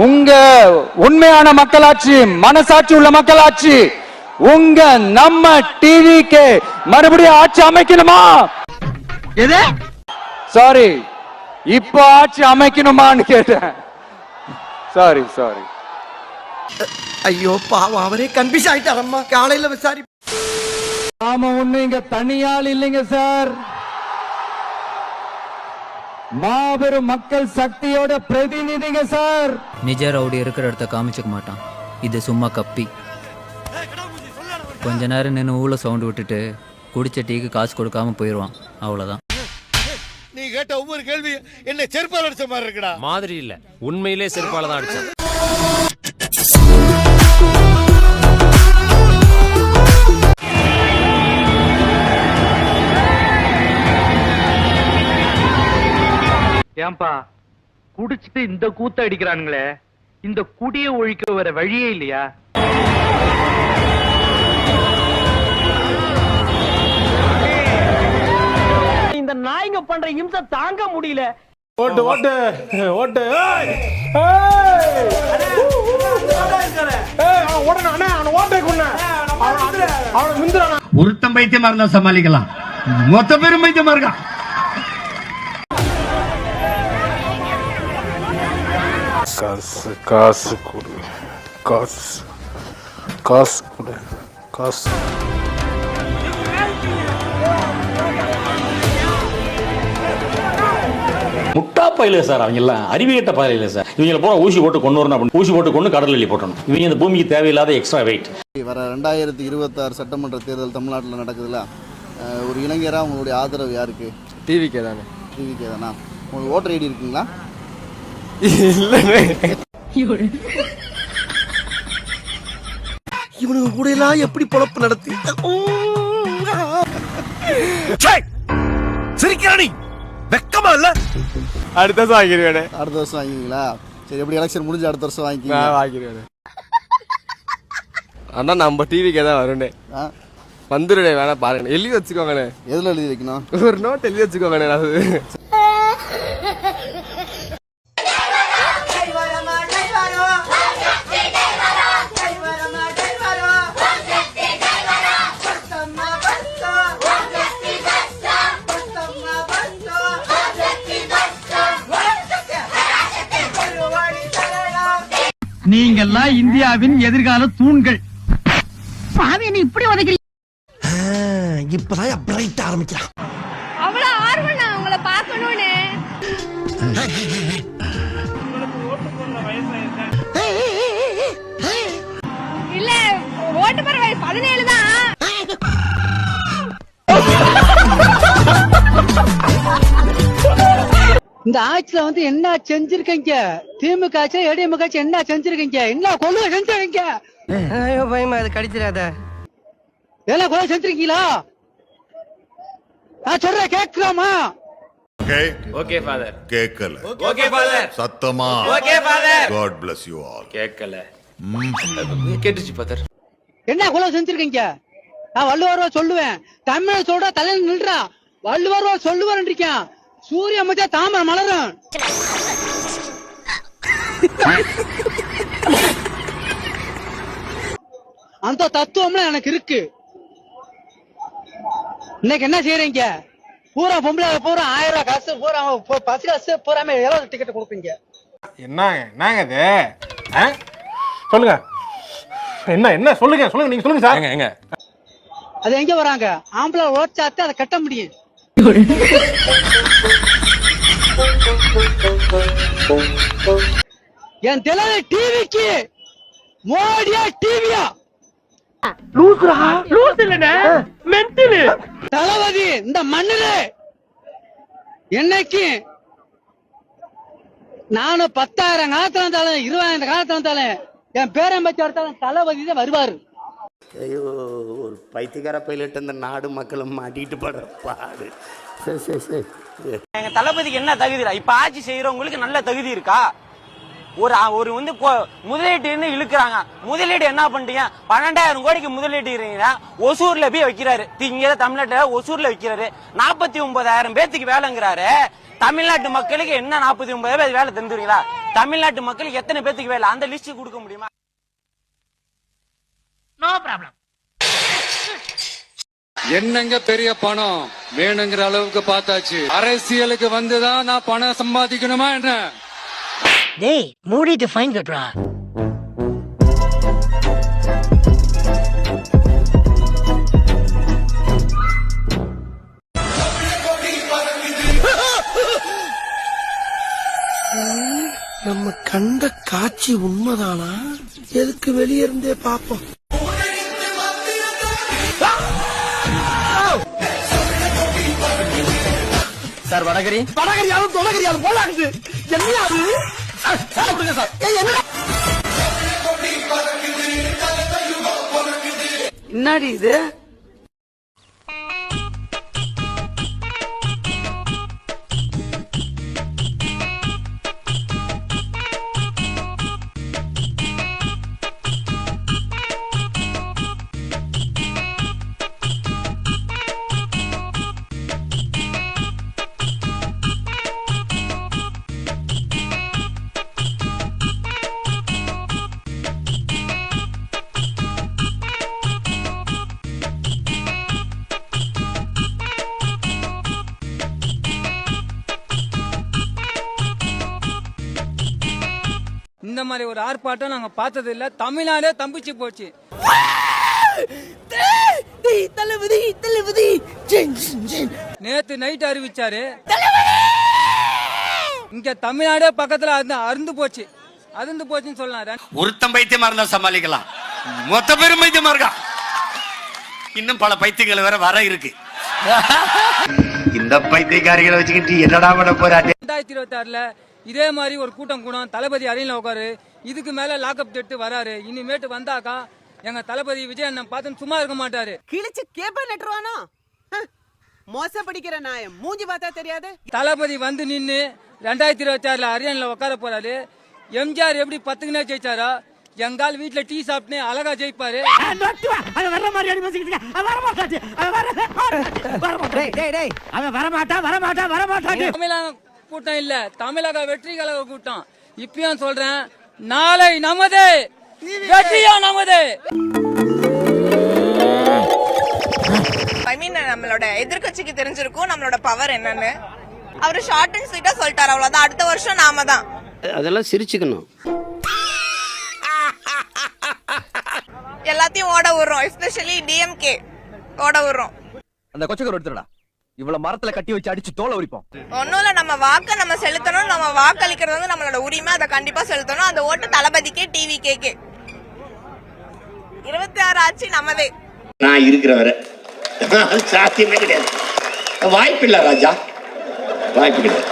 உங்க உண்மையான மக்களாட்சி, மனசாட்சி உள்ள மக்களாட்சி, உங்க நம்ம டிவிக்கு மறுபடியும் ஆட்சி அமைக்கணுமா? சாரி, இப்போ ஆட்சி அமைக்கணுமான்னு கேட்டேன். சாரி. ஐயோ பாவம், அவரே கன்ஃபியூஸ் ஆயிட்டாரம்மா. காலையில விசாரி. நாம ஒண்ணு இங்க தனியால் இல்லைங்க சார், மாபெரும் மக்கள் சக்தியோட பிரதிநிதிங்க சார். நிஜ ரவுடி இருக்கிற இடத்த காமிச்சுக்க மாட்டான், இது சும்மா கப்பி. கொஞ்ச நேரம் நின்று ஊழ சவுண்ட் விட்டுட்டு குடிச்ச டீக்கு காசு கொடுக்காம போயிடுவான், அவ்வளவுதான். நீ கேட்ட ஒவ்வொரு கேள்வி என்ன செருப்பால் அடிச்ச மாதிரி இருக்குடா. மாதிரி இல்ல, உண்மையிலே செருப்பால தான் அடிச்சான். ஏன்பா குடிச்சிட்டு இந்த கூத்த அடிக்கிறானுங்களே, இந்த குடிய ஒழிக்க வர வழியே இல்லையா? இந்த நாய்ங்க பண்ற இம்சை தாங்க முடியல. ஓட்டு ஓட்டு ஓட்டு. ஒருத்தன் பைத்தியமா இருந்தா சமாளிக்கலாம், மொத்த பேரும் பைத்தியமா இருக்கான். காசு கொடு, காசு கொடு, காசு. முட்டா பயில சார், அவங்க எல்லாம் அறிவியட்ட பயில சார். இவங்களை போன ஊசி போட்டு கொண்டு வரணும் அப்படின்னு ஊசி போட்டு கொண்டு கடல் எள்ளி போட்டணும். இவங்க இந்த பூமிக்கு தேவையில்லாத எக்ஸ்ட்ரா வெயிட். வர 2026 சட்டமன்ற தேர்தல் தமிழ்நாட்டில் நடக்குதுல்ல, ஒரு இளைஞராக உங்களுடைய ஆதரவு யாருக்கு? டிவிக்கே தானே. டிவிக்கே தானா? உங்களுக்கு ஓட்டர் ஐடி இருக்குங்களா? இவனுக்கு கூட எல்லாம் எப்படி பொழப்பு நடத்தி சிரிக்கிறானி, வெக்கமா இல்ல? அடுத்த வருஷம் வாங்கிடுவேன். அடுத்த வருஷம் வாங்கிங்களா? சரி, எப்படி எலெக்ஷன் முடிஞ்சு அடுத்த வருஷம் வாங்கிடுவேன். ஆனா நம்ம டிவிக்கே தான் வருண்ணே. வந்துடுனே, வேணா பாருங்க, எழுதி வச்சுக்கோங்கண்ணே. எதில் எழுதி வைக்கணும்? ஒரு நோட் எழுதி வச்சுக்கோங்கண்ணே. நீங்கெல்லாம் இந்தியாவின் எதிர்கால தூண்கள். இப்படி உதைக்கிறீங்க. இப்பதான் பிரைட் ஆரம்பிக்கிறான். அவ்வளவு ஆர்வம் நான் உங்களை பார்க்கணும்னு. இல்ல, ஓட்டு போற வயசு 17 தான். இந்த ஆட்சியில வந்து என்ன செஞ்சிருக்கீங்க? திமுக ஆட்சி, ஏடிஎம்கே ஆட்சி என்ன செஞ்சிருக்கீங்க? என்ன கொலை செஞ்சிருக்கீங்க? ஐயோ பயமா, அது கடிச்சிடாத. எல்லாம் கொலை செஞ்சிருக்கீங்களா? நான் சொல்ற கேட்கலாமா? Okay father. கேக்கல. Okay father. சத்தமா. Okay father. God bless you all. கேட்கல. கேட்டுச்சு ஃபாதர். என்ன கொலை செஞ்சிருக்கீங்க? நான் வள்ளுவர்வா சொல்லுவேன், தமிழ் சொல்ற தலையில் நின்றா வள்ளுவர்வா சொல்லுவார் இருக்கேன். சூரிய மத்திய தாமரை மலரும். அந்த தத்துவம்லாம் எனக்கு இருக்கு. இன்னைக்கு என்ன செய்யறீங்க? பூரா பொம்பளை, பூரா 1000 ரூபாய் காசு, பூரா பஸ் காசு, பூராமே எவ்வளவு டிக்கெட் கொடுப்பீங்க? என்னங்க இது? சொல்லுங்க, என்ன சொல்லுங்க நீங்க சொல்லுங்க சார். அது எங்க வராங்க? ஆம்பளை ஓட்டாத்து அதை கட்ட முடியும். என் தெலுங்கு டிவிக்கு மோடியா டிவியா? தளபதி இந்த மண்ணில என்னைக்கு நானும் 10,000 காலத்துல இருந்தாலும் 20,000 காலத்துல இருந்தாலும் என் பேரம்பச்சு எடுத்தாலும் தளபதி தான் வருவாரு. ஐயோ, ஒரு பைத்தியக்கார பைலட் இந்த நாடு மக்களும் மாட்டிட்டு படுற பாடு. எங்க தளபதிக்கு என்ன தகுதி? இப்ப ஆட்சி செய்யறவங்களுக்கு நல்ல தகுதி இருக்கா? ஒரு வந்து முதலீட்டு இழுக்கிறாங்க. முதலீடு என்ன பண்றீங்க? 12,000 கோடிக்கு முதலீட்டு ஒசூர்ல போய் வைக்கிறாரு. இங்க தமிழ்நாட்டுல ஒசூர்ல வைக்கிறாரு. 49,000 பேத்துக்கு வேலைங்கிறாரு. தமிழ்நாட்டு மக்களுக்கு என்ன 49,000 வேலை தந்துருவீங்களா? தமிழ்நாட்டு மக்களுக்கு எத்தனை பேத்துக்கு வேலை அந்த லிஸ்ட் கொடுக்க முடியுமா? No problem. என்னங்க பெரிய பணம் வேணுங்கிற அளவுக்கு பார்த்தாச்சு. அரசியலுக்கு வந்துதான் நான் பணம் சம்பாதிக்கணுமா என்ன? டேய் மூடிட்டு ஃபைன் கட்டுறா. நம்ம கண்ட காட்சி உண்மைதானா? எதுக்கு வெளியே இருந்தே பாப்போம். சார் வடகரி வடகரியாலும் தொடகரியாலும் போலாகுது. என்ன சார்? என்னடி இது? இந்த மாதிரி ஒரு ஆர்ப்பாட்டம் நாங்க பார்த்தது இல்ல. தமிழ்நாடே தம்பிச்சு போச்சு. நேத்து நைட் அறிவிச்சாரு. இங்க தமிழ்நாடே பக்கத்துல அருந்து போச்சு, அதிர்ந்து போச்சுன்னு சொல்லலாம். ஒருத்தன் பைத்தியமா இருந்தா சமாளிக்கலாம், மொத்த பேரும் பைத்தியமா இருக்கா. இன்னும் பல பைத்தியங்கள் வேற வர இருக்கு. இந்த பைத்தியக்காரிகளை வச்சுக்கிட்டு என்னடா பண்ண போறாரு? 2026ல இதே மாதிரி ஒரு கூட்டம் கூட தளபதி அறையில உட்காரு. இதுக்கு மேல லாக்அப் டெட்டு வராரு. இனிமேட்டு வந்தாக்கா எங்க தளபதி விஜய் அண்ணன் பார்த்து சும்மா இருக்க மாட்டாரு. கிழிச்சு கேப்ப நெட்டுவானோ மோச படிக்கிற நாயம் மூஞ்சி பார்த்தா தெரியாது. தளபதி வந்து நின்னு 2026ல அரியன்ல உட்கார போறாரு. எம்ஜிஆர் எப்படி 10க்குனே ஜெயிச்சாரோ எங்கால் வீட்டுல டீ சாப்பிட்டு அழகா ஜெயிப்பாரு. தமிழக கூட்டம் இல்ல, தமிழக வெற்றி கழக கூட்டம். இப்பயும் சொல்றேன், நாளை நமது வெற்றியா நமது. ஐ மீன் நம்மளோட எதிர்கட்சிக்கு தெரிஞ்சிருக்கும் நம்மளோட பவர் என்னன்னு. அவரு ஷார்ட் அண்ட் ஸ்வீட்டா சொல்லிட்டாரு, அவ்வளவுதான். அடுத்த வருஷம் நாம தான். அதெல்லாம் சிரிச்சுக்கணும். எல்லாத்தையும் ஓட விடுறோம், எஸ்பெஷலி டிஎம்கே ஓட விடுறோம். அந்த கொச்சக்கரை எடுத்துடா, இவ்வளவு மரத்துல கட்டி வச்சு அடிச்சு தோலை உரிப்போம். ஒன்னும் இல்ல, நம்ம வாக்க நம்ம செலுத்தணும். நம்ம வாக்களிக்கிறது வந்து நம்மளோட உரிமை, அதை கண்டிப்பா செலுத்தணும். அந்த ஓட்டு தளபதிக்கே, டிவிகேக்கு. 26 ஆட்சி நமதே. நான் இருக்கிற வரை சாத்தியமே கிடையாது. வாய்ப்பு இல்ல ராஜா, வாய்ப்பு கிடையாது.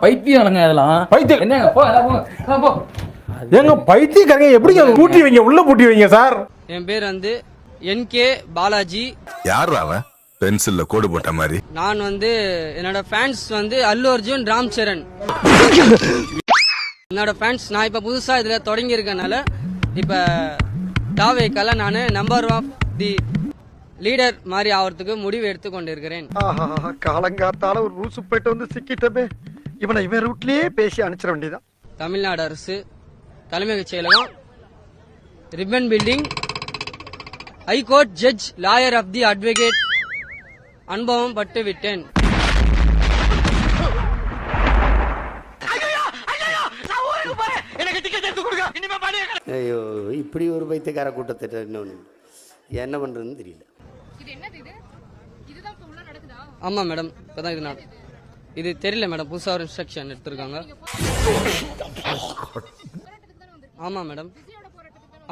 பைத்தியம் இதெல்லாம் பைத்தியம் என்னங்க? போ எங்க பைத்தியக்காரங்க எப்படி பூட்டி வைங்க, உள்ள பூட்டி வைங்க சார். என் பேர் வந்து NK பாலாஜி. யார் அவன் பென்சில்ல கோடு போட்ட மாதிரி? நான் வந்து என்னோட ஃபேன்ஸ் வந்து அல்லு அர்ஜுன், ராம் சரண் என்னோட ஃபேன்ஸ். நான் இப்ப புதுசா இதுல தொடங்கி இருக்கனால இப்ப தாவேக்கால நான் நம்பர் ஆஃப் தி லீடர் மாதிரி ஆகிறதுக்கு முடிவு எடுத்து கொண்டிருக்கிறேன். காலங்காத்தால ஒரு ரூசு போயிட்டு வந்து சிக்கிட்டமே, இவனை இவன் ரூட்லயே பேசி அனுப்பிச்சிட வேண்டியதான். தமிழ்நாடு அரசு தலைமைச் செயலகம், Ripon building, high court judge, lawyer of the advocate அனுபவம் பட்டு விட்டேன். ஐயோ, இப்படி ஒரு பைத்தியக்கார கூட்டத்தை இன்னொன்று என்ன பண்றதுன்னு தெரியல. ஆமா மேடம், இப்பதான் இது தெரியல மேடம், புதுசா ஒரு இன்ஸ்ட்ரக்ஷன் எடுத்திருக்காங்க. ஆமா மேடம்,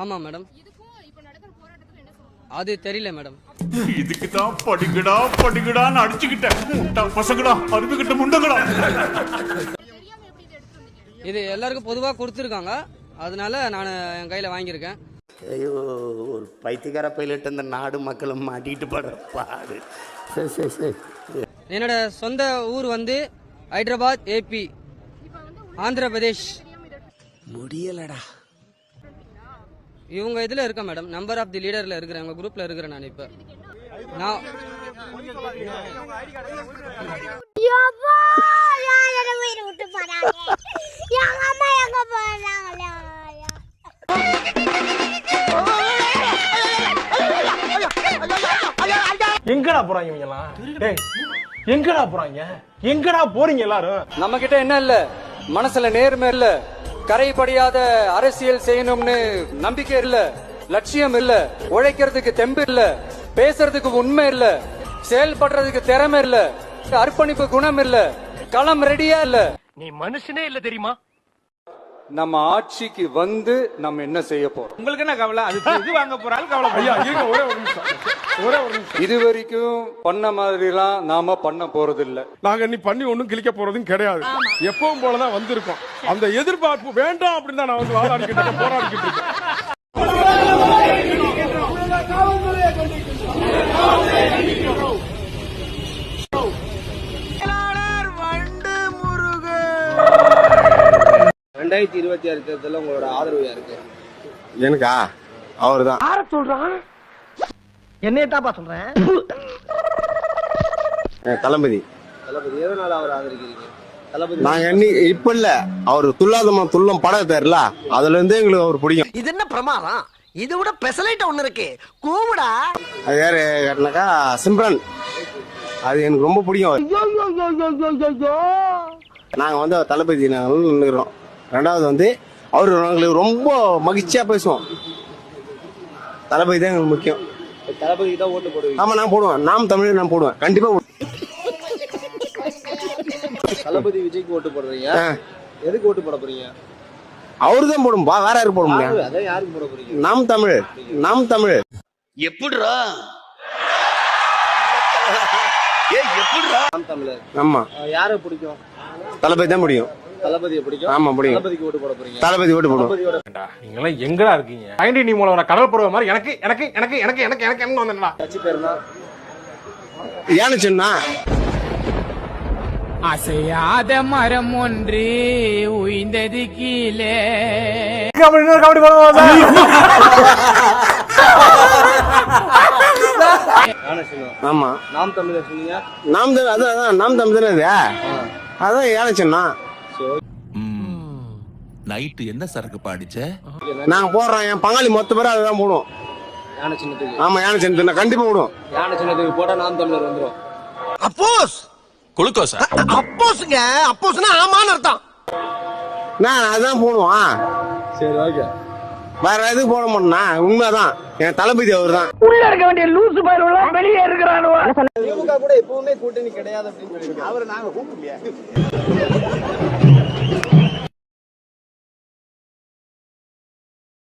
ஆமா மேடம், அது தெரியல மேடம். இதுக்கு தான் படிக்கடான்னு அடிச்சுக்கிட்டேன் பசங்களா, அருமைக்கிட்ட முண்டங்களா. இது எல்லாருக்கும் பொதுவா கொடுத்துருக்காங்க, அதனால நான் என் கையில வாங்கியிருக்கேன். ஐயோ, ஒரு பைத்தியக்கார பையிலிட்டு இந்த நாடு மக்களும் மாட்டிட்டு படுற பாடு. சரி சரி சரி. என்னோட சொந்த ஊர் வந்து ஹைதராபாத், AP, ஆந்திர பிரதேஷ். முடியலடா. இவங்க இதுல இருக்க மேடம், நம்பர் ஆஃப் தி லீடர்ல இருக்கிறேன், உங்க குரூப்ல இருக்கிறேன் நான். இப்ப நான் எங்கடா போறாங்க இவங்கலாம்? டேய், எங்கடா போறாங்க? எங்கடா போறீங்க எல்லாரும்? நம்ம கிட்ட என்ன இல்ல, மனசுல நேர்மை இல்ல, கரைபடியாத அரசியல் செய்யணும்னு நம்பிக்கை இல்ல, லட்சியம் இல்ல, உழைக்கிறதுக்கு தெம்பு இல்ல, பேசுறதுக்கு உண்மை இல்ல, செயல்படுறதுக்கு திறமை இல்ல, அர்ப்பணிப்பு குணம் இல்ல, களம் ரெடியா இல்ல. நீ மனுஷனே இல்ல தெரியுமா? நம்ம ஆட்சிக்கு வந்து நம்ம என்ன செய்ய போறோம்? உங்களுக்கு என்ன கவலை? அது இது வாங்க போறாள் கவலை. ஐயா இருங்க, ஒரே ஒரு நிமிஷம். இது வரைக்கும் பண்ண மாதிரிலாம் நாம பண்ண போறது இல்ல. நாங்க நீ பண்ணி ஒண்ணும் கிழிக்க போறதும் கிடையாது. எப்பவும் போலதான் வந்திருக்கோம். அந்த எதிர்பார்ப்பு வேண்டாம் அப்படின்னு தான் நான் வந்து வாதாடிக்கிட்டு இருக்கேன், போராடிக்கிட்டு இருக்கேன். தேர்தலில் உங்களோட ஆதரவு யாருக்கு? எனக்கா? அவர் தான். யார சொல்றான்? என்னையதாப்பா சொல்றேன். தளபதி. தளபதி எதனால அவர் ஆதரிக்கிறீங்க? தளபதி நாங்க இப்ப இல்ல, அவர் துல்லாதமா துல்லம் படம் தெரியல, அதுல இருந்து எங்களுக்கு அவர் பிடிக்கும். இது என்ன பிரமாதம்? இது விட பெசலைட் ஒண்ணு இருக்கு, கூவுடா. அது யாரு கேட்டனாக்கா சிம்ரன். அது எனக்கு ரொம்ப பிடிக்கும். நாங்க வந்து தளபதி நின்னுக்கிறோம். ரெண்டாவது வந்து அவரு எங்களுக்கு ரொம்ப மகிழ்ச்சியா பேசுவோம். தளபதி தான் எங்களுக்கு முக்கியம். தளபதி தான் ஓட்டு போடுவீங்க? ஆமா, நான் போடுவேன். நாம் தமிழ் நான் போடுவேன், கண்டிப்பா தளபதி விஜய்க்கு ஓட்டு போடுறீங்க, எதுக்கு ஓட்டு போட போறீங்க? அவரு தான் போடும், வேற யாருக்கு போட முடியும்? அதான் யாருக்கு போட போறீங்க? நாம் தமிழ். நாம் தமிழ் எப்படிரா? நாம் தமிழர். ஆமா, யாரை பிடிக்கும்? தளபதி தான் முடியும். தளபதியை பிடிக்கும். ஆமா, பிடிக்கும். தளபதிக்கு ஓட்டு போட போறீங்க? தளபதி ஓட்டு போடுவோம். நீங்க எங்கடா இருக்கீங்க? ஐண்டி நீ மூலம் கடல் பருவ மாதிரி எனக்கு எனக்கு எனக்கு எனக்கு எனக்கு எனக்கு என்ன வந்தா? கட்சி பேருனா ஏன்னு சொன்னா, அசையாத மரம் ஒன்று உயிர்ந்தது கீழே. கபடி ஆமா, நாம் தமிழர் சொன்னீங்க. நாம் தமிழ். அதான் நாம் தமிழ் தானே இது. அதான் ஏன்னு சொன்னா. நைட்டு என்ன சரக்கு பாடிச்ச? நாங்க போடுறோம், என் பங்காளி மொத்த பேரும் அதுதான் போடுவோம். யானை சின்னத்துக்கு? ஆமா, யானை சின்னத்துக்கு கண்டிப்பா போடுவோம். யானை சின்னத்துக்கு போட்டா நாம் தமிழர் வந்துரும். அப்போஸ் குளுக்கோஸா? அப்போஸ்ங்க, அப்போஸ்னா ஆமான்னு அர்த்தம். நான் அதான் போடுவோம். சரி, ஓகே. வேற எதுவும் போட மாட்டேன்னா, உண்மைதான். என் தளபதி அவர் தான். உள்ள இருக்க வேண்டிய லூசு பயிரெல்லாம் வெளியே இருக்கிறானுவா. திமுக கூட எப்பவுமே கூட்டணி கிடையாது அப்படின்னு சொல்லிருக்காங்க. அவரை நாங்க கூப்பிடலையா?